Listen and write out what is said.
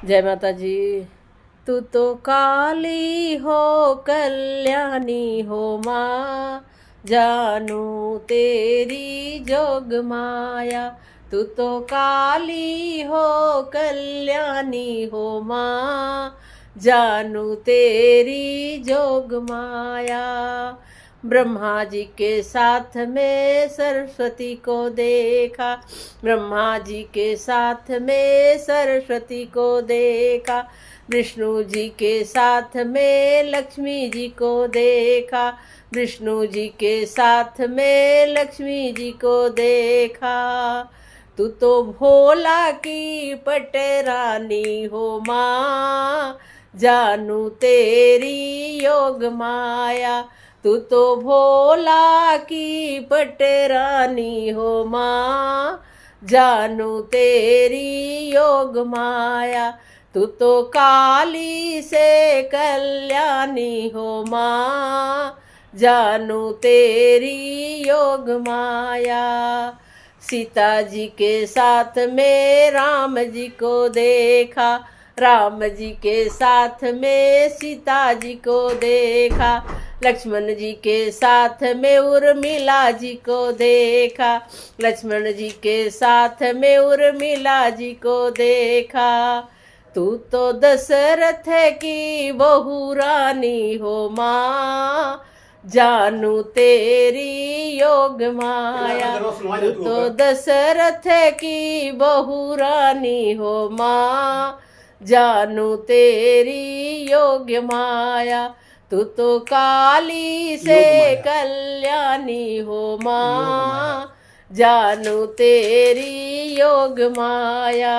जय माता जी। तू तो काली हो कल्याणी हो माँ, जानू तेरी जोग माया। तू तो काली हो कल्याणी हो माँ, जानू तेरी जोग माया। ब्रह्मा जी के साथ में सरस्वती को देखा, ब्रह्मा जी के साथ में सरस्वती को देखा, विष्णु जी के साथ में लक्ष्मी जी को देखा, विष्णु जी के साथ में लक्ष्मी जी को देखा। तू तो भोला की पटरानी हो माँ, जानू तेरी योग माया। तू तो भोला की पटरानी हो माँ, जानू तेरी योग माया। तू तो काली से कल्याणी हो माँ, जानू तेरी योग माया। सीता जी के साथ में राम जी को देखा, राम जी के साथ में सीता जी को देखा, लक्ष्मण जी के साथ में उर्मिला जी को देखा, लक्ष्मण जी के साथ में उर्मिला जी को देखा। तू तो दशरथ की बहू रानी हो माँ, जानू तेरी योग माया। तू तो दशरथ की बहू रानी हो माँ, जानू तेरी योग माया। तू तो काली से कल्याणी हो माँ, जानू तेरी योग माया।